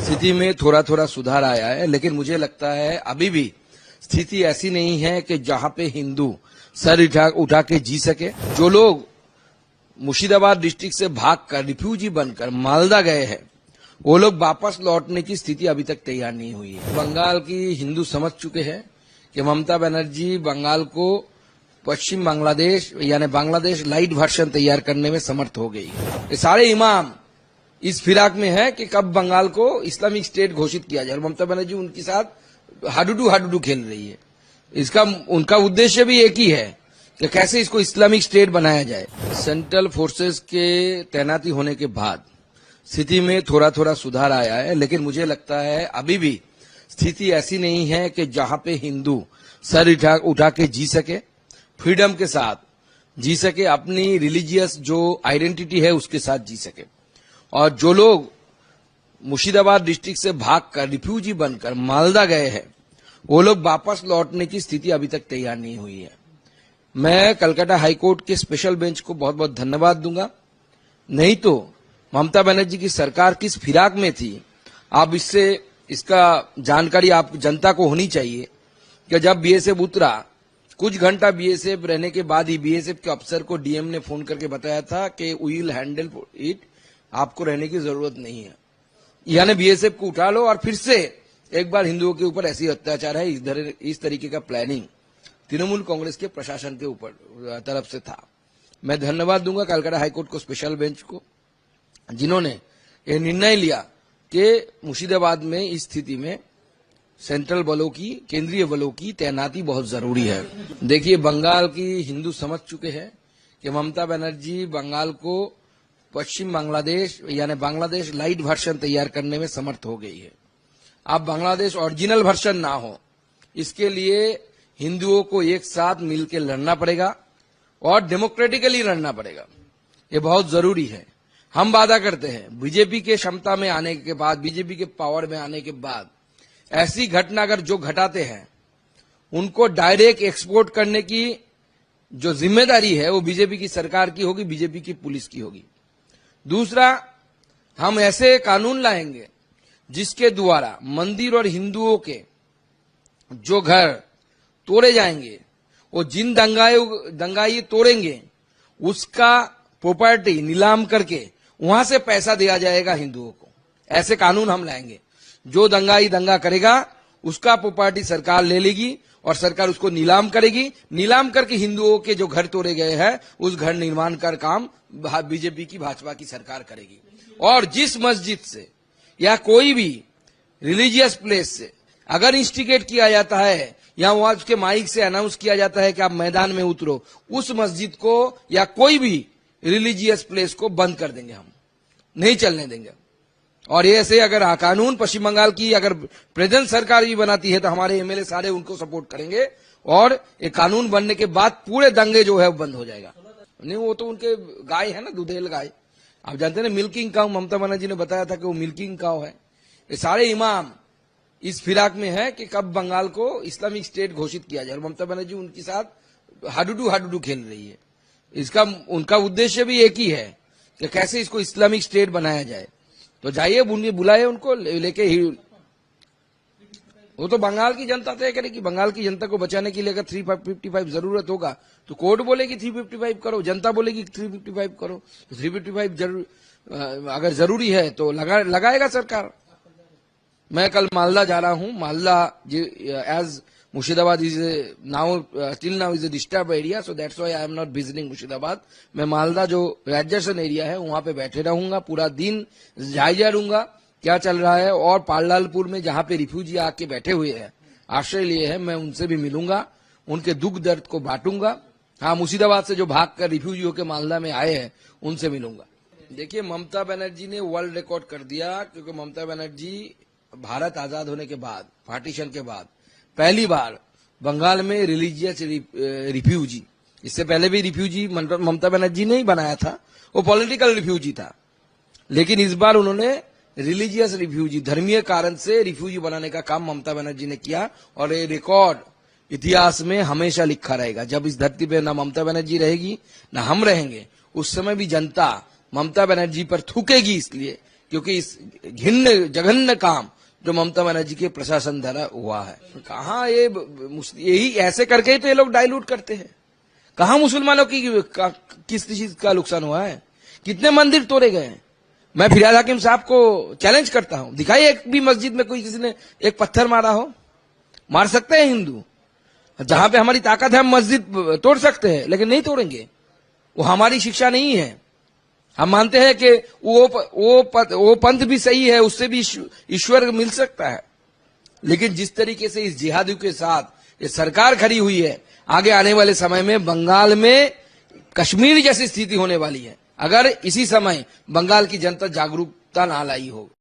स्थिति में थोड़ा थोड़ा सुधार आया है, लेकिन मुझे लगता है अभी भी स्थिति ऐसी नहीं है कि जहां पे हिंदू सर उठा के जी सके। जो लोग मुर्शिदाबाद डिस्ट्रिक्ट से भागकर रिफ्यूजी बनकर मालदा गए हैं, वो लोग वापस लौटने की स्थिति अभी तक तैयार नहीं हुई है। बंगाल की हिंदू समझ चुके हैं कि ममता बनर्जी बंगाल को पश्चिम बांग्लादेश यानी बांग्लादेश लाइट वर्जन तैयार करने में समर्थ हो गई। ये सारे इमाम इस फिराक में है कि कब बंगाल को इस्लामिक स्टेट घोषित किया जाए, और ममता बनर्जी उनके साथ हाडूडू खेल रही है। इसका उनका उद्देश्य भी एक ही है कि कैसे इसको इस्लामिक स्टेट बनाया जाए। सेंट्रल फोर्सेस के तैनाती होने के बाद स्थिति में थोड़ा थोड़ा सुधार आया है, लेकिन मुझे लगता है अभी भी स्थिति ऐसी नहीं है कि जहां पे हिंदू सर उठा के जी सके, फ्रीडम के साथ जी सके, अपनी रिलीजियस जो आइडेंटिटी है उसके साथ जी सके। और जो लोग मुर्शिदाबाद डिस्ट्रिक्ट से भागकर रिफ्यूजी बनकर मालदा गए हैं, वो लोग वापस लौटने की स्थिति अभी तक तैयार नहीं हुई है। मैं कलकत्ता हाईकोर्ट के स्पेशल बेंच को बहुत बहुत धन्यवाद दूंगा। नहीं तो ममता बनर्जी की सरकार किस फिराक में थी, आप इसका जानकारी आप जनता को होनी चाहिए कि जब बीएसएफ उतरा, कुछ घंटा बीएसएफ रहने के बाद ही बीएसएफ के अफसर को डीएम ने फोन करके बताया था कि वी विल हैंडल इट, आपको रहने की जरूरत नहीं है। यानी बीएसएफ को उठा लो और फिर से एक बार हिंदुओं के ऊपर ऐसी अत्याचार है, इस तरीके का प्लानिंग तृणमूल कांग्रेस के प्रशासन के ऊपर तरफ से था। मैं धन्यवाद दूंगा कलकत्ता हाईकोर्ट को, स्पेशल बेंच को, जिन्होंने ये निर्णय लिया कि मुर्शिदाबाद में इस स्थिति में सेंट्रल बलों की, केंद्रीय बलों की तैनाती बहुत जरूरी है। देखिए, बंगाल की हिंदू समझ चुके हैं कि ममता बनर्जी बंगाल को पश्चिम बांग्लादेश यानी बांग्लादेश लाइट वर्जन तैयार करने में समर्थ हो गई है। अब बांग्लादेश ओरिजिनल वर्जन ना हो, इसके लिए हिंदुओं को एक साथ मिलकर लड़ना पड़ेगा और डेमोक्रेटिकली लड़ना पड़ेगा। ये बहुत जरूरी है। हम वादा करते हैं बीजेपी के क्षमता में आने के बाद, बीजेपी के पावर में आने के बाद ऐसी घटना अगर जो घटाते हैं, उनको डायरेक्ट एक्सपोर्ट करने की जो जिम्मेदारी है वो बीजेपी की सरकार की होगी, बीजेपी की पुलिस की होगी। दूसरा, हम ऐसे कानून लाएंगे जिसके द्वारा मंदिर और हिंदुओं के जो घर तोड़े जाएंगे, वो जिन दंगाई तोड़ेंगे उसका प्रॉपर्टी नीलाम करके वहां से पैसा दिया जाएगा हिंदुओं को। ऐसे कानून हम लाएंगे। जो दंगाई दंगा करेगा उसका प्रॉपर्टी सरकार ले लेगी और सरकार उसको नीलाम करेगी। नीलाम करके हिंदुओं के जो घर तोड़े गए हैं उस घर निर्माण का काम बीजेपी की, भाजपा की सरकार करेगी। और जिस मस्जिद से या कोई भी रिलीजियस प्लेस से अगर इंस्टिगेट किया जाता है या वहां उसके माइक से अनाउंस किया जाता है कि आप मैदान में उतरो, उस मस्जिद को या कोई भी रिलीजियस प्लेस को बंद कर देंगे, हम नहीं चलने देंगे। और ये ऐसे अगर कानून पश्चिम बंगाल की अगर प्रेजेंट सरकार भी बनाती है तो हमारे एमएलए सारे उनको सपोर्ट करेंगे और ये कानून बनने के बाद पूरे दंगे जो है वो बंद हो जाएगा। नहीं, वो तो उनके गाय है ना, दुधेल गाय। आप जानते हैं ना, मिल्किंग काउ, ममता बनर्जी ने बताया था कि वो मिल्किंग काउ है। ये सारे इमाम इस फिराक में है कि कब बंगाल को इस्लामिक स्टेट घोषित किया जाए, और ममता बनर्जी उनके साथ हाडूडू खेल रही है। इसका उनका उद्देश्य भी एक ही है कि कैसे इसको इस्लामिक स्टेट बनाया जाए। तो जाइए, बुलाए उनको, लेके ही वो तो बंगाल की जनता तय करेगी। बंगाल की जनता को बचाने के लिए अगर 355 जरूरत होगा तो कोर्ट बोलेगी 355 करो, जनता बोलेगी 355 करो। तो 355 अगर जरूरी है तो लगाएगा सरकार। मैं कल मालदा जा रहा हूं। Malda as Murshidabad is till now is a disturbed area, so that's why I am not visiting Murshidabad. मैं मालदा जो एडजस्टेड एरिया है वहां पे बैठे रहूंगा, पूरा दिन जायजा लूंगा क्या चल रहा है। और पाललालपुर में जहां पे रिफ्यूजी आके बैठे हुए हैं, आश्रय लिए हैं, मैं उनसे भी मिलूंगा, उनके दुख दर्द को बांटूंगा। हाँ, मुर्शिदाबाद से जो भागकर रिफ्यूजी होकर मालदा में आए हैं उनसे मिलूंगा। देखिए, ममता बनर्जी ने वर्ल्ड रिकॉर्ड कर दिया, क्योंकि ममता बनर्जी भारत आजाद होने के बाद, पार्टीशन के बाद पहली बार बंगाल में रिलीजियस रिफ्यूजी, इससे पहले भी रिफ्यूजी ममता बनर्जी ने ही बनाया था, वो पॉलिटिकल रिफ्यूजी था, लेकिन इस बार उन्होंने रिलीजियस रिफ्यूजी, धर्मीय कारण से रिफ्यूजी बनाने का काम ममता बनर्जी ने किया। और ये रिकॉर्ड इतिहास में हमेशा लिखा रहेगा। जब इस धरती पे ना ममता बनर्जी रहेगी ना हम रहेंगे, उस समय भी जनता ममता बनर्जी पर थूकेगी, इसलिए क्योंकि इस घिन्न जघन्य काम जो ममता बनर्जी के प्रशासन द्वारा हुआ है, कहाँ ये यही ऐसे करके ही तो ये लोग डाइल्यूट करते हैं। कहाँ मुसलमानों की किस चीज का नुकसान हुआ है, कितने मंदिर तोड़े गए हैं। मैं फिराद हाकिम साहब को चैलेंज करता हूं, दिखाइए एक भी मस्जिद में कोई किसी ने एक पत्थर मारा हो। मार सकते हैं हिंदू, जहां पे हमारी ताकत है हम मस्जिद तोड़ सकते हैं, लेकिन नहीं तोड़ेंगे। वो हमारी शिक्षा नहीं है। हम मानते हैं कि वो पंथ भी सही है, उससे भी ईश्वर मिल सकता है, लेकिन जिस तरीके से इस जिहादी के साथ ये सरकार खड़ी हुई है, आगे आने वाले समय में बंगाल में कश्मीर जैसी स्थिति होने वाली है, अगर इसी समय बंगाल की जनता जागरूकता ना लाई हो।